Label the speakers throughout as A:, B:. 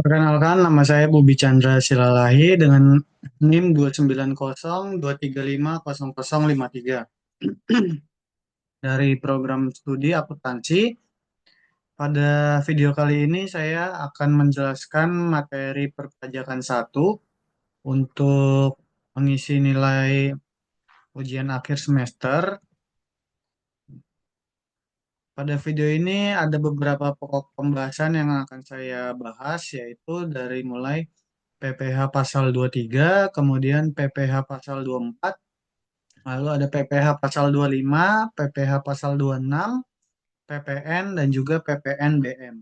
A: Perkenalkan, nama saya Bobi Chandra Silalahi dengan NIM 29023500053 dari program studi akuntansi. Pada video kali ini saya akan menjelaskan materi perpajakan satu untuk mengisi nilai ujian akhir semester. Pada video ini ada beberapa pokok pembahasan yang akan saya bahas, yaitu dari mulai PPh pasal 23, kemudian PPh pasal 24, lalu ada PPh pasal 25, PPh pasal 26, PPN, dan juga PPNBM.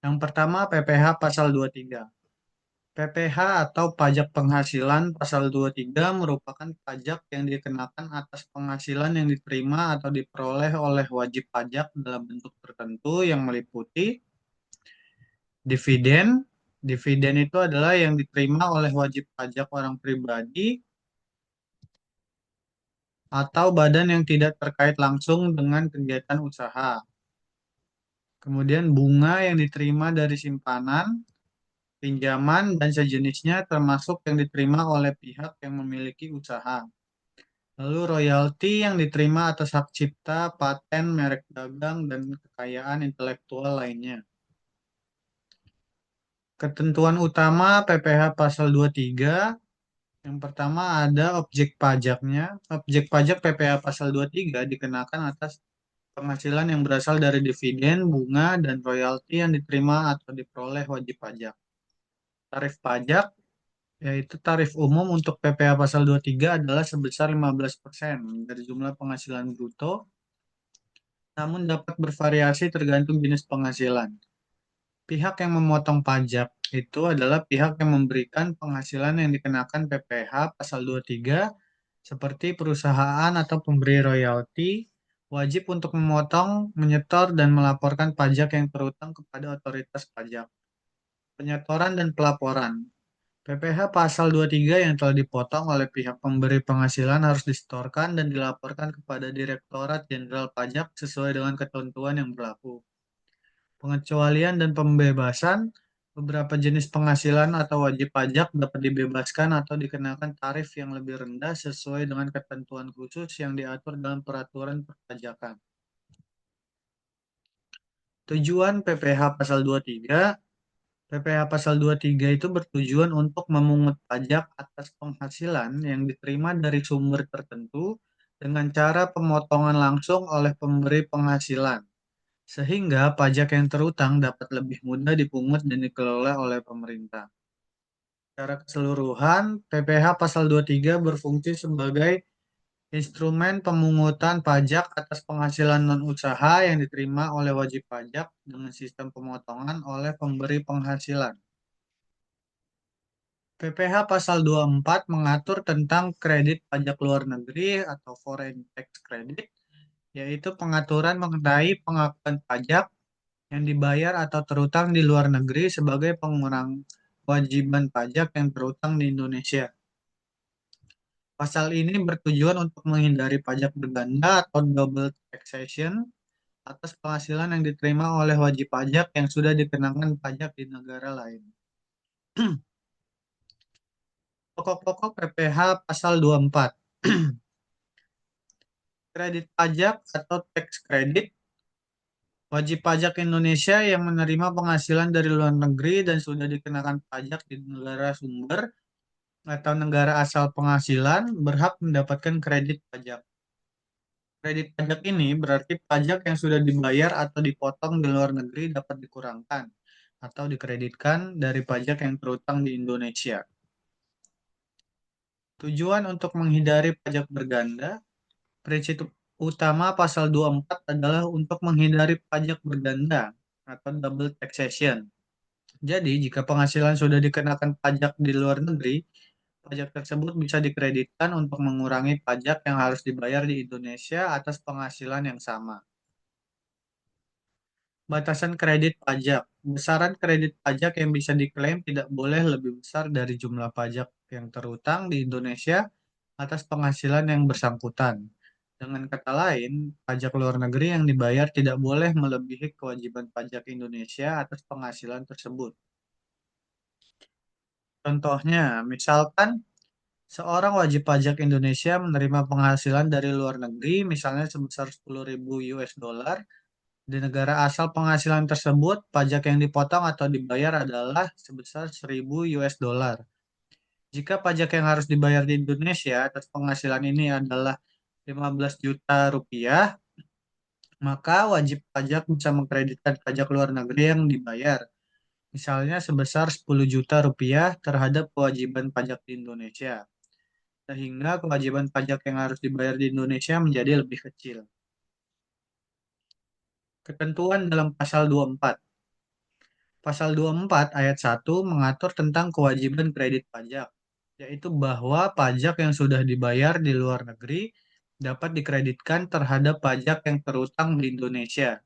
A: Yang pertama, PPh pasal 23. PPh atau pajak penghasilan pasal 23 merupakan pajak yang dikenakan atas penghasilan yang diterima atau diperoleh oleh wajib pajak dalam bentuk tertentu yang meliputi dividen. Dividen itu adalah yang diterima oleh wajib pajak orang pribadi atau badan yang tidak terkait langsung dengan kegiatan usaha. Kemudian bunga yang diterima dari simpanan, pinjaman, dan sejenisnya termasuk yang diterima oleh pihak yang memiliki usaha. Lalu royalti yang diterima atas hak cipta, paten, merek dagang, dan kekayaan intelektual lainnya. Ketentuan utama PPh pasal 23, yang pertama ada objek pajaknya. Objek pajak PPh pasal 23 dikenakan atas penghasilan yang berasal dari dividen, bunga, dan royalti yang diterima atau diperoleh wajib pajak. Tarif pajak, yaitu tarif umum untuk PPh pasal 23 adalah sebesar 15% dari jumlah penghasilan bruto, namun dapat bervariasi tergantung jenis penghasilan. Pihak yang memotong pajak itu adalah pihak yang memberikan penghasilan yang dikenakan PPh pasal 23 seperti perusahaan atau pemberi royalti, wajib untuk memotong, menyetor, dan melaporkan pajak yang terutang kepada otoritas pajak. Penyetoran dan pelaporan. PPh pasal 23 yang telah dipotong oleh pihak pemberi penghasilan harus disetorkan dan dilaporkan kepada Direktorat Jenderal Pajak sesuai dengan ketentuan yang berlaku. Pengecualian dan pembebasan. Beberapa jenis penghasilan atau wajib pajak dapat dibebaskan atau dikenakan tarif yang lebih rendah sesuai dengan ketentuan khusus yang diatur dalam peraturan perpajakan. Tujuan PPh pasal 23. PPh pasal 23 itu bertujuan untuk memungut pajak atas penghasilan yang diterima dari sumber tertentu dengan cara pemotongan langsung oleh pemberi penghasilan, sehingga pajak yang terutang dapat lebih mudah dipungut dan dikelola oleh pemerintah. Secara keseluruhan, PPh pasal 23 berfungsi sebagai instrumen pemungutan pajak atas penghasilan non-usaha yang diterima oleh wajib pajak dengan sistem pemotongan oleh pemberi penghasilan. PPh pasal 24 mengatur tentang kredit pajak luar negeri atau foreign tax credit, yaitu pengaturan mengenai pengakuan pajak yang dibayar atau terutang di luar negeri sebagai pengurang kewajiban pajak yang terutang di Indonesia. Pasal ini bertujuan untuk menghindari pajak berganda atau double taxation atas penghasilan yang diterima oleh wajib pajak yang sudah dikenakan pajak di negara lain. Pokok-pokok PPh pasal 24. Kredit pajak atau tax credit. Wajib pajak Indonesia yang menerima penghasilan dari luar negeri dan sudah dikenakan pajak di negara sumber atau negara asal penghasilan berhak mendapatkan kredit pajak. Kredit pajak ini berarti pajak yang sudah dibayar atau dipotong di luar negeri dapat dikurangkan atau dikreditkan dari pajak yang terutang di Indonesia. Tujuan untuk menghindari pajak berganda. Prinsip utama pasal 24 adalah untuk menghindari pajak berganda atau double taxation. Jadi, jika penghasilan sudah dikenakan pajak di luar negeri, pajak tersebut bisa dikreditkan untuk mengurangi pajak yang harus dibayar di Indonesia atas penghasilan yang sama. Batasan kredit pajak. Besaran kredit pajak yang bisa diklaim tidak boleh lebih besar dari jumlah pajak yang terutang di Indonesia atas penghasilan yang bersangkutan. Dengan kata lain, pajak luar negeri yang dibayar tidak boleh melebihi kewajiban pajak Indonesia atas penghasilan tersebut. Contohnya, misalkan seorang wajib pajak Indonesia menerima penghasilan dari luar negeri, misalnya sebesar 10.000 US dollar. Di negara asal penghasilan tersebut, pajak yang dipotong atau dibayar adalah sebesar 1.000 US dollar. Jika pajak yang harus dibayar di Indonesia atas penghasilan ini adalah 15 juta rupiah, maka wajib pajak bisa mengkreditkan pajak luar negeri yang dibayar, misalnya sebesar 10 juta rupiah terhadap kewajiban pajak di Indonesia, sehingga kewajiban pajak yang harus dibayar di Indonesia menjadi lebih kecil. Ketentuan dalam pasal 24. Pasal 24 ayat 1 mengatur tentang kewajiban kredit pajak, yaitu bahwa pajak yang sudah dibayar di luar negeri dapat dikreditkan terhadap pajak yang terutang di Indonesia.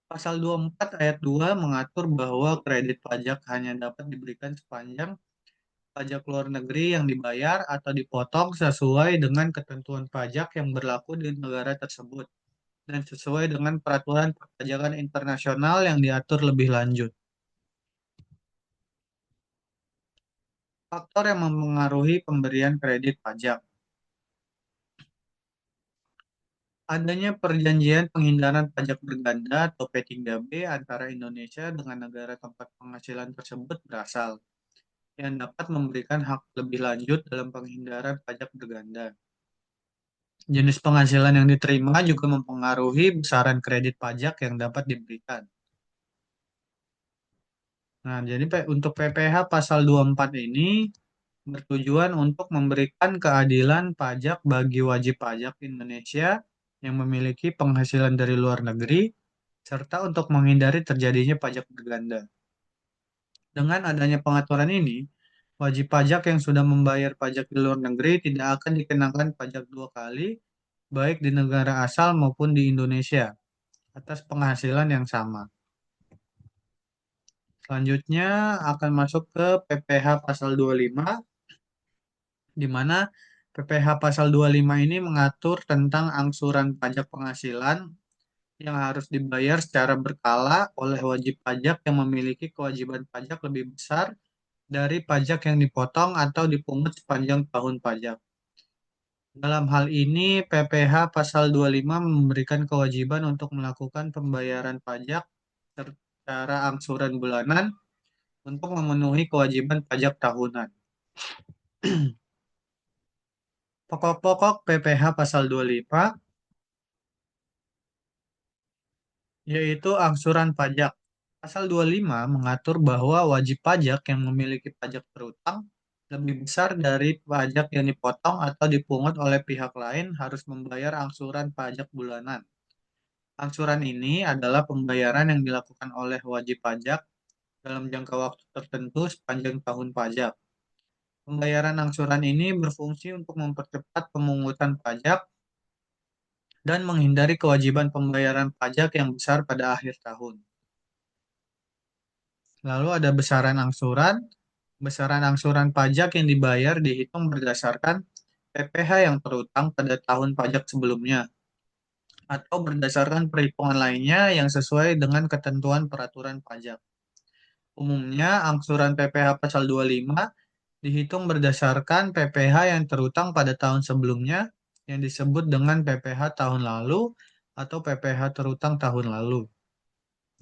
A: Pasal 24 ayat 2 mengatur bahwa kredit pajak hanya dapat diberikan sepanjang pajak luar negeri yang dibayar atau dipotong sesuai dengan ketentuan pajak yang berlaku di negara tersebut dan sesuai dengan peraturan perpajakan internasional yang diatur lebih lanjut. Faktor yang mempengaruhi pemberian kredit pajak. Adanya perjanjian penghindaran pajak berganda atau P3B antara Indonesia dengan negara tempat penghasilan tersebut berasal, yang dapat memberikan hak lebih lanjut dalam penghindaran pajak berganda. Jenis penghasilan yang diterima juga mempengaruhi besaran kredit pajak yang dapat diberikan. Nah, jadi untuk PPh pasal 24 ini bertujuan untuk memberikan keadilan pajak bagi wajib pajak Indonesia yang memiliki penghasilan dari luar negeri, serta untuk menghindari terjadinya pajak berganda. Dengan adanya pengaturan ini, wajib pajak yang sudah membayar pajak di luar negeri tidak akan dikenakan pajak dua kali, baik di negara asal maupun di Indonesia, atas penghasilan yang sama. Selanjutnya akan masuk ke PPh pasal 25, di mana PPh pasal 25 ini mengatur tentang angsuran pajak penghasilan yang harus dibayar secara berkala oleh wajib pajak yang memiliki kewajiban pajak lebih besar dari pajak yang dipotong atau dipungut sepanjang tahun pajak. Dalam hal ini, PPh pasal 25 memberikan kewajiban untuk melakukan pembayaran pajak secara angsuran bulanan untuk memenuhi kewajiban pajak tahunan. Pokok-pokok PPh pasal 25 yaitu angsuran pajak. Pasal 25 mengatur bahwa wajib pajak yang memiliki pajak berutang lebih besar dari pajak yang dipotong atau dipungut oleh pihak lain harus membayar angsuran pajak bulanan. Angsuran ini adalah pembayaran yang dilakukan oleh wajib pajak dalam jangka waktu tertentu sepanjang tahun pajak. Pembayaran angsuran ini berfungsi untuk mempercepat pemungutan pajak dan menghindari kewajiban pembayaran pajak yang besar pada akhir tahun. Lalu ada besaran angsuran. Besaran angsuran pajak yang dibayar dihitung berdasarkan PPh yang terutang pada tahun pajak sebelumnya atau berdasarkan perhitungan lainnya yang sesuai dengan ketentuan peraturan pajak. Umumnya, angsuran PPh pasal 25 dihitung berdasarkan PPh yang terutang pada tahun sebelumnya yang disebut dengan PPh tahun lalu atau PPh terutang tahun lalu.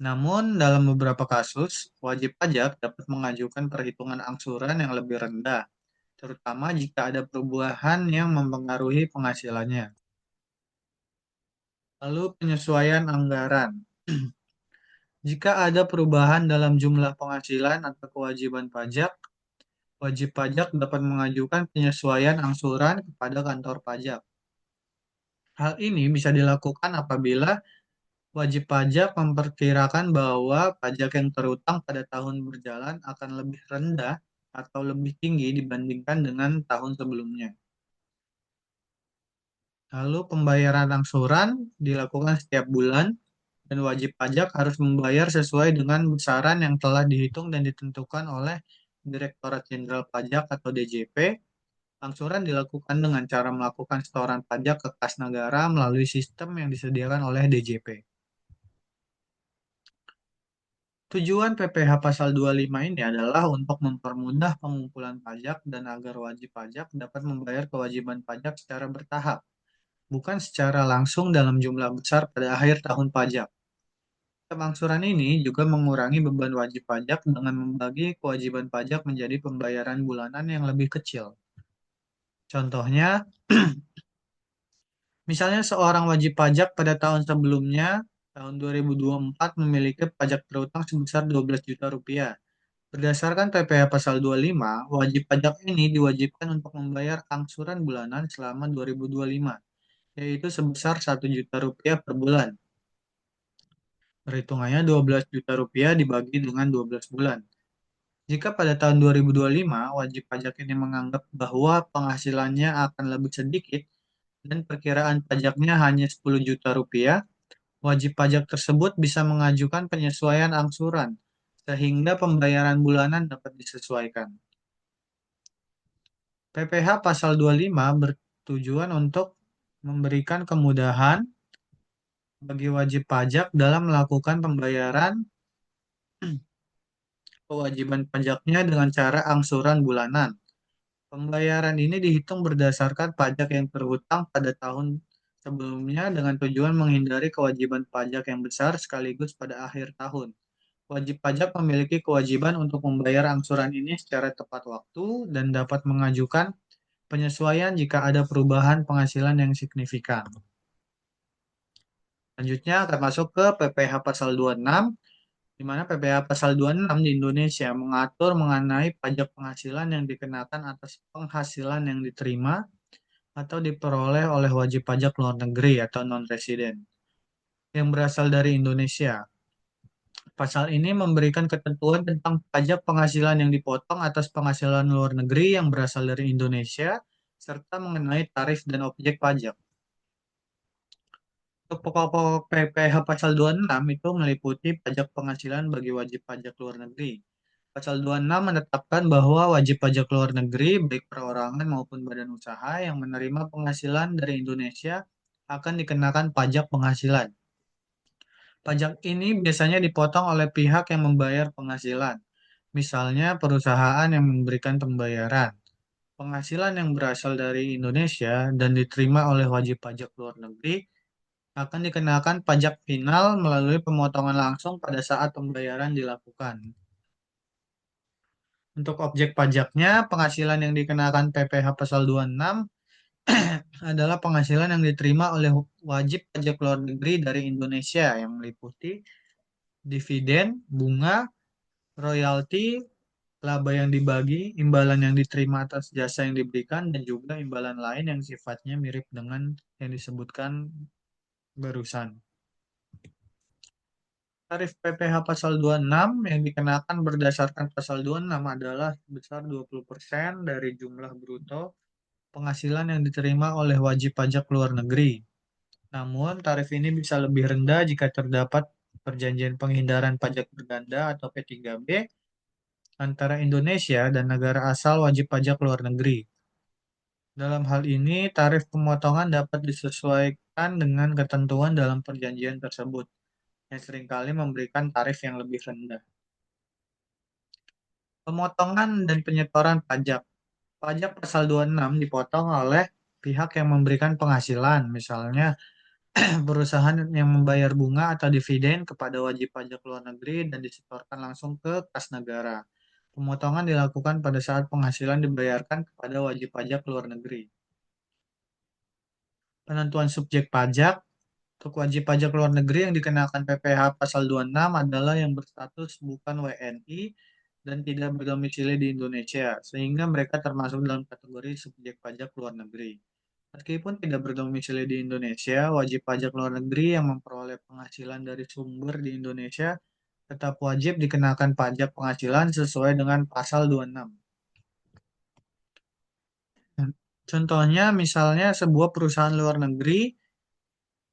A: Namun, dalam beberapa kasus, wajib pajak dapat mengajukan perhitungan angsuran yang lebih rendah, terutama jika ada perubahan yang mempengaruhi penghasilannya. Lalu, penyesuaian anggaran. Jika ada perubahan dalam jumlah penghasilan atau kewajiban pajak, wajib pajak dapat mengajukan penyesuaian angsuran kepada kantor pajak. Hal ini bisa dilakukan apabila wajib pajak memperkirakan bahwa pajak yang terutang pada tahun berjalan akan lebih rendah atau lebih tinggi dibandingkan dengan tahun sebelumnya. Lalu pembayaran angsuran dilakukan setiap bulan dan wajib pajak harus membayar sesuai dengan besaran yang telah dihitung dan ditentukan oleh Direktorat Jenderal Pajak atau DJP Angsuran dilakukan dengan cara melakukan setoran pajak ke kas negara melalui sistem yang disediakan oleh DJP. Tujuan PPh Pasal 25 ini adalah untuk mempermudah pengumpulan pajak dan agar wajib pajak dapat membayar kewajiban pajak secara bertahap, bukan secara langsung dalam jumlah besar pada akhir tahun pajak. Pemangsuran ini juga mengurangi beban wajib pajak dengan membagi kewajiban pajak menjadi pembayaran bulanan yang lebih kecil. Contohnya, misalnya seorang wajib pajak pada tahun sebelumnya, tahun 2024 memiliki pajak berutang sebesar 12 juta rupiah. Berdasarkan PPh Pasal 25, wajib pajak ini diwajibkan untuk membayar angsuran bulanan selama 2025, yaitu sebesar 1 juta rupiah per bulan. Perhitungannya 12 juta rupiah dibagi dengan 12 bulan. Jika pada tahun 2025 wajib pajak ini menganggap bahwa penghasilannya akan lebih sedikit dan perkiraan pajaknya hanya 10 juta rupiah, wajib pajak tersebut bisa mengajukan penyesuaian angsuran sehingga pembayaran bulanan dapat disesuaikan. PPh Pasal 25 bertujuan untuk memberikan kemudahan bagi wajib pajak dalam melakukan pembayaran kewajiban pajaknya dengan cara angsuran bulanan. Pembayaran ini dihitung berdasarkan pajak yang terhutang pada tahun sebelumnya dengan tujuan menghindari kewajiban pajak yang besar sekaligus pada akhir tahun. Wajib pajak memiliki kewajiban untuk membayar angsuran ini secara tepat waktu dan dapat mengajukan penyesuaian jika ada perubahan penghasilan yang signifikan. Selanjutnya akan masuk ke PPh Pasal 26, di mana PPh Pasal 26 di Indonesia mengatur mengenai pajak penghasilan yang dikenakan atas penghasilan yang diterima atau diperoleh oleh wajib pajak luar negeri atau non-resident yang berasal dari Indonesia. Pasal ini memberikan ketentuan tentang pajak penghasilan yang dipotong atas penghasilan luar negeri yang berasal dari Indonesia, serta mengenai tarif dan objek pajak. Untuk pokok-pokok PPh Pasal 26 itu meliputi pajak penghasilan bagi wajib pajak luar negeri. Pasal 26 menetapkan bahwa wajib pajak luar negeri, baik perorangan maupun badan usaha yang menerima penghasilan dari Indonesia, akan dikenakan pajak penghasilan. Pajak ini biasanya dipotong oleh pihak yang membayar penghasilan, misalnya perusahaan yang memberikan pembayaran. Penghasilan yang berasal dari Indonesia dan diterima oleh wajib pajak luar negeri akan dikenakan pajak final melalui pemotongan langsung pada saat pembayaran dilakukan. Untuk objek pajaknya, penghasilan yang dikenakan PPh Pasal 26 adalah penghasilan yang diterima oleh wajib pajak luar negeri dari Indonesia yang meliputi dividen, bunga, royalti, laba yang dibagi, imbalan yang diterima atas jasa yang diberikan, dan juga imbalan lain yang sifatnya mirip dengan yang disebutkan barusan. Tarif PPh Pasal 26 yang dikenakan berdasarkan Pasal 26 adalah sebesar 20% dari jumlah bruto penghasilan yang diterima oleh wajib pajak luar negeri. Namun, tarif ini bisa lebih rendah jika terdapat perjanjian penghindaran pajak berganda atau P3B antara Indonesia dan negara asal wajib pajak luar negeri. Dalam hal ini, tarif pemotongan dapat disesuaikan dengan ketentuan dalam perjanjian tersebut, yang seringkali memberikan tarif yang lebih rendah. Pemotongan dan penyetoran pajak. Pajak pasal 26 dipotong oleh pihak yang memberikan penghasilan, misalnya perusahaan yang membayar bunga atau dividen kepada wajib pajak luar negeri dan disetorkan langsung ke kas negara. Pemotongan dilakukan pada saat penghasilan dibayarkan kepada wajib pajak luar negeri. Penentuan subjek pajak. Untuk wajib pajak luar negeri yang dikenakan PPh Pasal 26 adalah yang berstatus bukan WNI dan tidak berdomisili di Indonesia, sehingga mereka termasuk dalam kategori subjek pajak luar negeri. Meskipun tidak berdomisili di Indonesia, wajib pajak luar negeri yang memperoleh penghasilan dari sumber di Indonesia tetap wajib dikenakan pajak penghasilan sesuai dengan Pasal 26. Contohnya, misalnya sebuah perusahaan luar negeri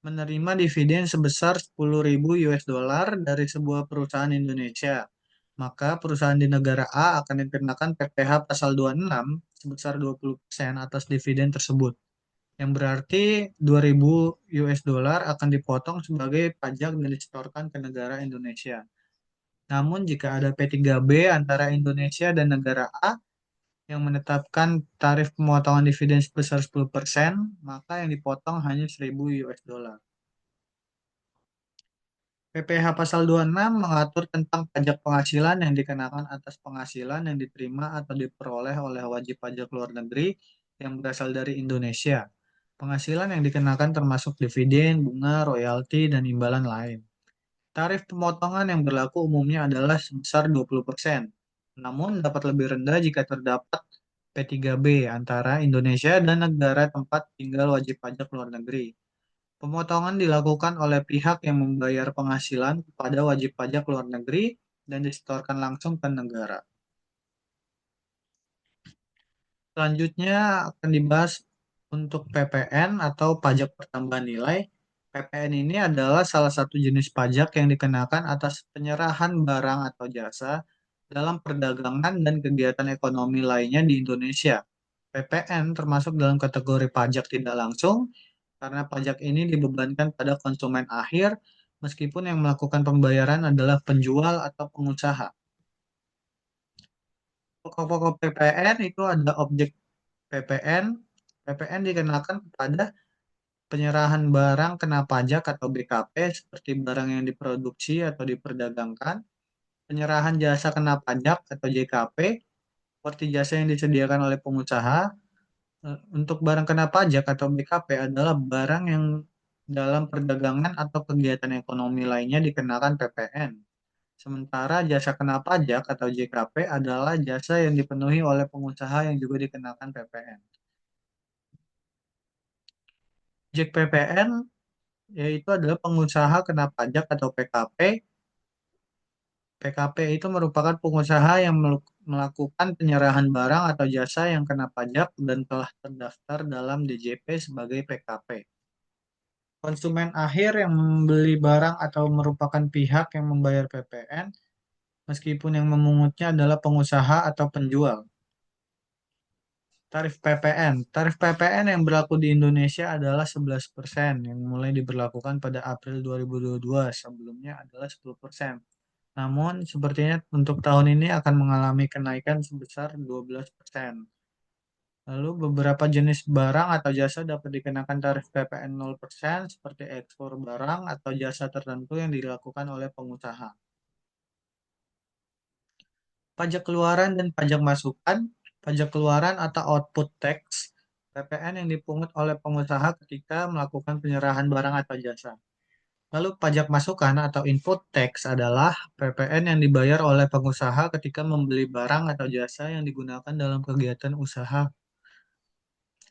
A: menerima dividen sebesar 10.000 US dollar dari sebuah perusahaan Indonesia, maka perusahaan di negara A akan dikenakan PPh pasal 26 sebesar 20% atas dividen tersebut, yang berarti 2.000 US dollar akan dipotong sebagai pajak dan disetorkan ke negara Indonesia. Namun jika ada P3B antara Indonesia dan negara A yang menetapkan tarif pemotongan dividen sebesar 10%, maka yang dipotong hanya 1.000 US dollar. PPh pasal 26 mengatur tentang pajak penghasilan yang dikenakan atas penghasilan yang diterima atau diperoleh oleh wajib pajak luar negeri yang berasal dari Indonesia. Penghasilan yang dikenakan termasuk dividen, bunga, royalti, dan imbalan lain. Tarif pemotongan yang berlaku umumnya adalah sebesar 20%, namun dapat lebih rendah jika terdapat P3B antara Indonesia dan negara tempat tinggal wajib pajak luar negeri. Pemotongan dilakukan oleh pihak yang membayar penghasilan kepada wajib pajak luar negeri dan disetorkan langsung ke negara. Selanjutnya akan dibahas untuk PPN atau pajak pertambahan nilai. PPN ini adalah salah satu jenis pajak yang dikenakan atas penyerahan barang atau jasa dalam perdagangan dan kegiatan ekonomi lainnya di Indonesia. PPN termasuk dalam kategori pajak tidak langsung karena pajak ini dibebankan pada konsumen akhir meskipun yang melakukan pembayaran adalah penjual atau pengusaha. Pokok-pokok PPN itu ada objek PPN. PPN dikenakan pada penyerahan barang kena pajak atau BKP seperti barang yang diproduksi atau diperdagangkan, penyerahan jasa kena pajak atau JKP seperti jasa yang disediakan oleh pengusaha. Untuk barang kena pajak atau BKP adalah barang yang dalam perdagangan atau kegiatan ekonomi lainnya dikenakan PPN. Sementara jasa kena pajak atau JKP adalah jasa yang dipenuhi oleh pengusaha yang juga dikenakan PPN. Objek PPN yaitu adalah pengusaha kena pajak atau PKP. PKP itu merupakan pengusaha yang melakukan penyerahan barang atau jasa yang kena pajak dan telah terdaftar dalam DJP sebagai PKP. Konsumen akhir yang membeli barang atau merupakan pihak yang membayar PPN, meskipun yang memungutnya adalah pengusaha atau penjual. Tarif PPN. Tarif PPN yang berlaku di Indonesia adalah 11% yang mulai diberlakukan pada April 2022. Sebelumnya adalah 10%. Namun, sepertinya untuk tahun ini akan mengalami kenaikan sebesar 12%. Lalu, beberapa jenis barang atau jasa dapat dikenakan tarif PPN 0% seperti ekspor barang atau jasa tertentu yang dilakukan oleh pengusaha. Pajak keluaran dan pajak masukan. Pajak keluaran atau output tax, PPN yang dipungut oleh pengusaha ketika melakukan penyerahan barang atau jasa. Lalu pajak masukan atau input tax adalah PPN yang dibayar oleh pengusaha ketika membeli barang atau jasa yang digunakan dalam kegiatan usaha.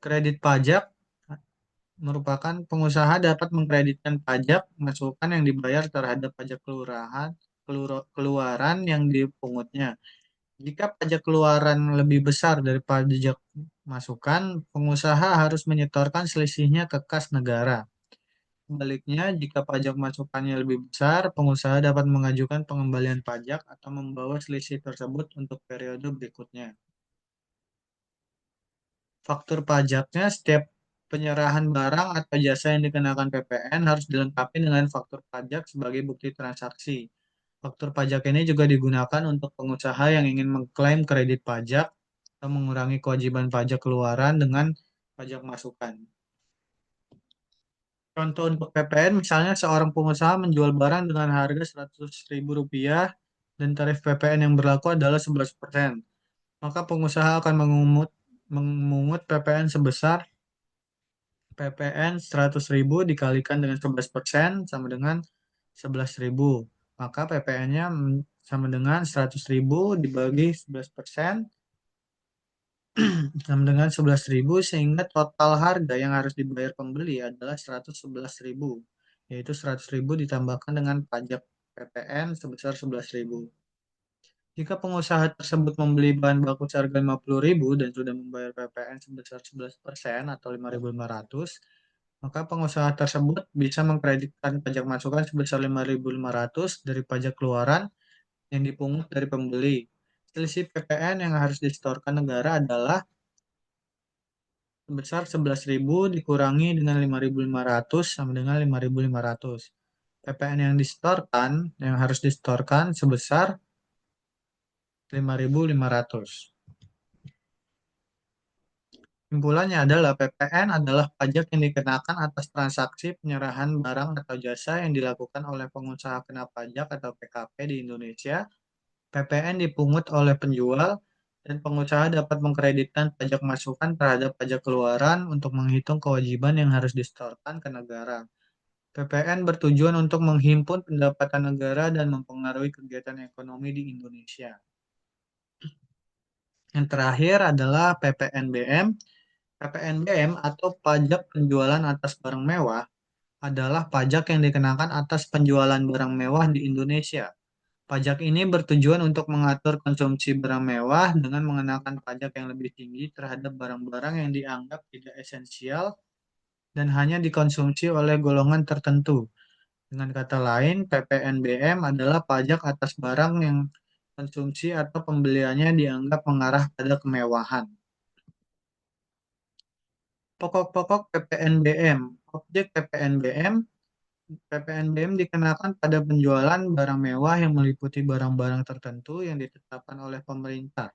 A: Kredit pajak merupakan pengusaha dapat mengkreditkan pajak masukan yang dibayar terhadap pajak keluaran yang dipungutnya. Jika pajak keluaran lebih besar dari pajak masukan, pengusaha harus menyetorkan selisihnya ke kas negara. Sebaliknya, jika pajak masukannya lebih besar, pengusaha dapat mengajukan pengembalian pajak atau membawa selisih tersebut untuk periode berikutnya. Faktur pajaknya setiap penyerahan barang atau jasa yang dikenakan PPN harus dilengkapi dengan faktur pajak sebagai bukti transaksi. Faktur pajak ini juga digunakan untuk pengusaha yang ingin mengklaim kredit pajak atau mengurangi kewajiban pajak keluaran dengan pajak masukan. Contoh untuk PPN, misalnya seorang pengusaha menjual barang dengan harga Rp100.000 dan tarif PPN yang berlaku adalah 11%. Maka pengusaha akan memungut PPN sebesar PPN 100.000 dikalikan dengan 11% sama dengan 11.000. Maka PPN-nya sama dengan 100.000 dibagi 11% sama dengan 11.000 sehingga total harga yang harus dibayar pembeli adalah 111.000, yaitu 100.000 ditambahkan dengan pajak PPN sebesar 11.000. Jika pengusaha tersebut membeli bahan baku seharga 50.000 dan sudah membayar PPN sebesar 11% atau 5.500, maka pengusaha tersebut bisa mengkreditkan pajak masukan sebesar 5.500 dari pajak keluaran yang dipungut dari pembeli. Selisih PPN yang harus disetorkan negara adalah sebesar 11.000 dikurangi dengan 5.500 sama dengan 5.500. PPN yang disetorkan, yang harus disetorkan sebesar 5.500. Kesimpulannya adalah PPN adalah pajak yang dikenakan atas transaksi penyerahan barang atau jasa yang dilakukan oleh pengusaha kena pajak atau PKP di Indonesia. PPN dipungut oleh penjual dan pengusaha dapat mengkreditkan pajak masukan terhadap pajak keluaran untuk menghitung kewajiban yang harus disetorkan ke negara. PPN bertujuan untuk menghimpun pendapatan negara dan mempengaruhi kegiatan ekonomi di Indonesia. Yang terakhir adalah PPNBM. PPNBM atau pajak penjualan atas barang mewah adalah pajak yang dikenakan atas penjualan barang mewah di Indonesia. Pajak ini bertujuan untuk mengatur konsumsi barang mewah dengan mengenakan pajak yang lebih tinggi terhadap barang-barang yang dianggap tidak esensial dan hanya dikonsumsi oleh golongan tertentu. Dengan kata lain, PPNBM adalah pajak atas barang yang konsumsi atau pembeliannya dianggap mengarah pada kemewahan. Pokok-pokok PPNBM. Objek PPNBM. PPNBM dikenakan pada penjualan barang mewah yang meliputi barang-barang tertentu yang ditetapkan oleh pemerintah.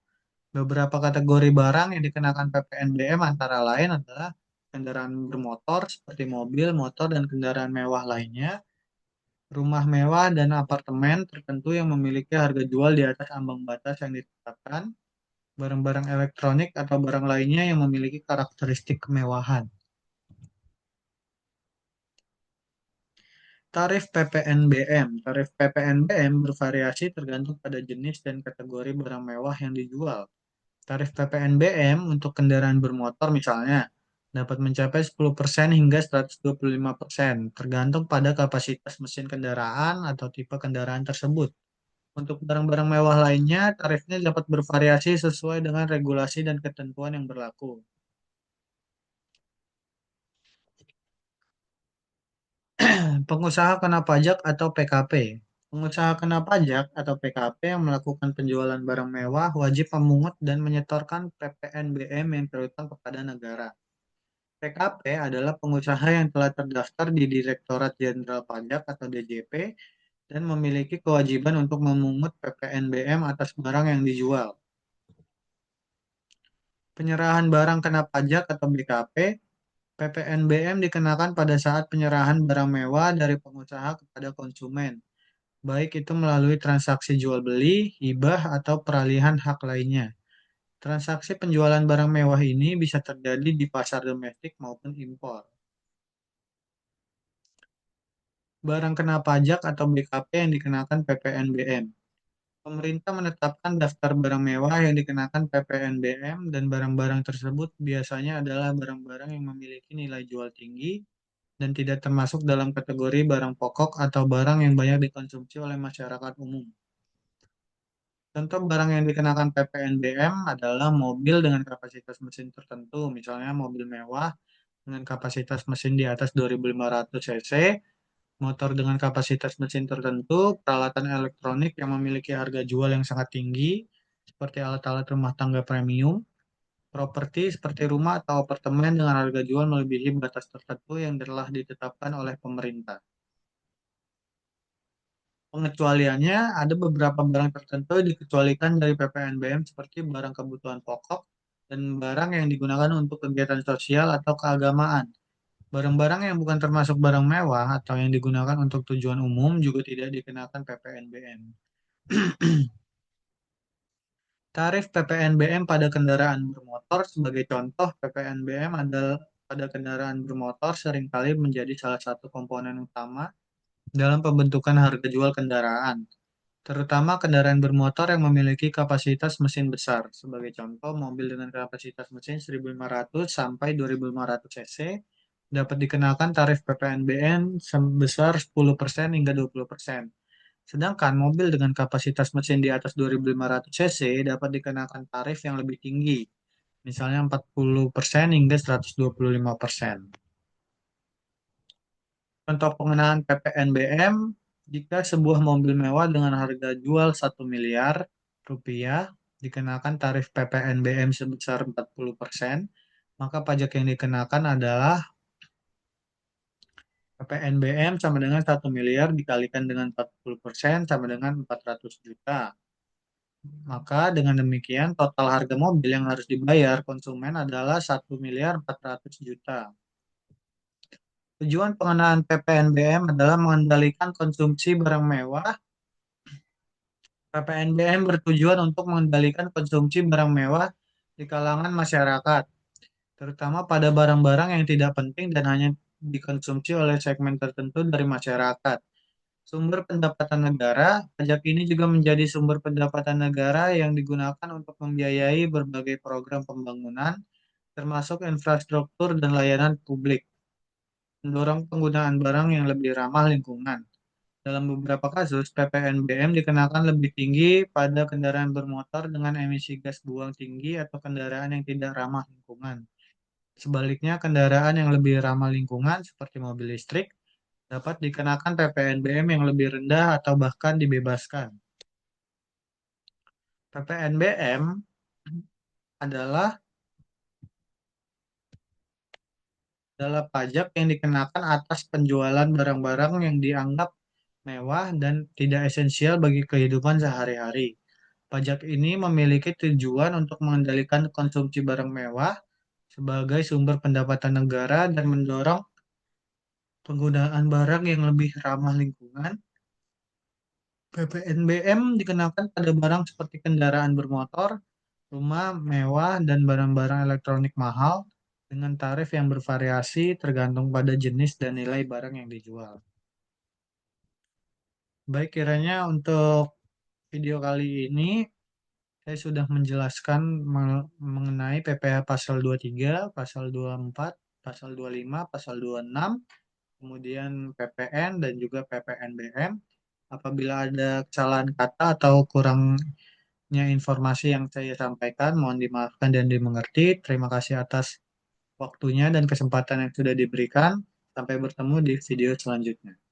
A: Beberapa kategori barang yang dikenakan PPNBM antara lain adalah kendaraan bermotor seperti mobil, motor, dan kendaraan mewah lainnya, rumah mewah dan apartemen tertentu yang memiliki harga jual di atas ambang batas yang ditetapkan, barang-barang elektronik atau barang lainnya yang memiliki karakteristik kemewahan. Tarif PPNBM. Tarif PPNBM bervariasi tergantung pada jenis dan kategori barang mewah yang dijual. Tarif PPNBM untuk kendaraan bermotor misalnya dapat mencapai 10% hingga 125%, tergantung pada kapasitas mesin kendaraan atau tipe kendaraan tersebut. Untuk barang-barang mewah lainnya, tarifnya dapat bervariasi sesuai dengan regulasi dan ketentuan yang berlaku. Pengusaha kena pajak atau PKP. Pengusaha kena pajak atau PKP yang melakukan penjualan barang mewah wajib memungut dan menyetorkan PPNBM yang terutang kepada negara. PKP adalah pengusaha yang telah terdaftar di Direktorat Jenderal Pajak atau DJP dan memiliki kewajiban untuk memungut PPNBM atas barang yang dijual. Penyerahan barang kena pajak atau BKP. PPNBM dikenakan pada saat penyerahan barang mewah dari pengusaha kepada konsumen, baik itu melalui transaksi jual beli, hibah, atau peralihan hak lainnya. Transaksi penjualan barang mewah ini bisa terjadi di pasar domestik maupun impor. Barang kena pajak atau BKP yang dikenakan PPNBM. Pemerintah menetapkan daftar barang mewah yang dikenakan PPNBM dan barang-barang tersebut biasanya adalah barang-barang yang memiliki nilai jual tinggi dan tidak termasuk dalam kategori barang pokok atau barang yang banyak dikonsumsi oleh masyarakat umum. Contoh barang yang dikenakan PPNBM adalah mobil dengan kapasitas mesin tertentu, misalnya mobil mewah dengan kapasitas mesin di atas 2.500 cc, motor dengan kapasitas mesin tertentu, peralatan elektronik yang memiliki harga jual yang sangat tinggi, seperti alat-alat rumah tangga premium, properti seperti rumah atau apartemen dengan harga jual melebihi batas tertentu yang telah ditetapkan oleh pemerintah. Pengecualiannya, ada beberapa barang tertentu dikecualikan dari PPNBM seperti barang kebutuhan pokok dan barang yang digunakan untuk kegiatan sosial atau keagamaan. Barang-barang yang bukan termasuk barang mewah atau yang digunakan untuk tujuan umum juga tidak dikenakan PPNBM. Tarif PPNBM pada kendaraan bermotor sebagai contoh, PPNBM adalah pada kendaraan bermotor seringkali menjadi salah satu komponen utama dalam pembentukan harga jual kendaraan, terutama kendaraan bermotor yang memiliki kapasitas mesin besar. Sebagai contoh, mobil dengan kapasitas mesin 1.500 sampai 2.500 cc dapat dikenakan tarif PPNBM sebesar 10% hingga 20%. Sedangkan mobil dengan kapasitas mesin di atas 2.500 cc dapat dikenakan tarif yang lebih tinggi, misalnya 40% hingga 125%. Contoh pengenaan PPNBM, Jika sebuah mobil mewah dengan harga jual 1 miliar rupiah dikenakan tarif PPNBM sebesar 40%, maka pajak yang dikenakan adalah PPNBM sama dengan 1 miliar dikalikan dengan 40% sama dengan 400 juta. Maka dengan demikian total harga mobil yang harus dibayar konsumen adalah 1 miliar 400 juta. Tujuan pengenaan PPNBM adalah mengendalikan konsumsi barang mewah. PPNBM bertujuan untuk mengendalikan konsumsi barang mewah di kalangan masyarakat, terutama pada barang-barang yang tidak penting dan hanya dikonsumsi oleh segmen tertentu dari masyarakat. Sumber pendapatan negara, pajak ini juga menjadi sumber pendapatan negara yang digunakan untuk membiayai berbagai program pembangunan, termasuk infrastruktur dan layanan publik, mendorong penggunaan barang yang lebih ramah lingkungan. Dalam beberapa kasus, PPNBM dikenakan lebih tinggi pada kendaraan bermotor dengan emisi gas buang tinggi atau kendaraan yang tidak ramah lingkungan. Sebaliknya, kendaraan yang lebih ramah lingkungan seperti mobil listrik dapat dikenakan PPNBM yang lebih rendah atau bahkan dibebaskan. PPNBM adalah adalah pajak yang dikenakan atas penjualan barang-barang yang dianggap mewah dan tidak esensial bagi kehidupan sehari-hari. Pajak ini memiliki tujuan untuk mengendalikan konsumsi barang mewah sebagai sumber pendapatan negara dan mendorong penggunaan barang yang lebih ramah lingkungan. PPNBM dikenakan pada barang seperti kendaraan bermotor, rumah mewah, dan barang-barang elektronik mahal dengan tarif yang bervariasi tergantung pada jenis dan nilai barang yang dijual. Baik, kiranya untuk video kali ini saya sudah menjelaskan mengenai PPh pasal 23, pasal 24, pasal 25, pasal 26, kemudian PPN dan juga PPNBM. Apabila ada kesalahan kata atau kurangnya informasi yang saya sampaikan, mohon dimaafkan dan dimengerti. Terima kasih atas waktunya dan kesempatan yang sudah diberikan. Sampai bertemu di video selanjutnya.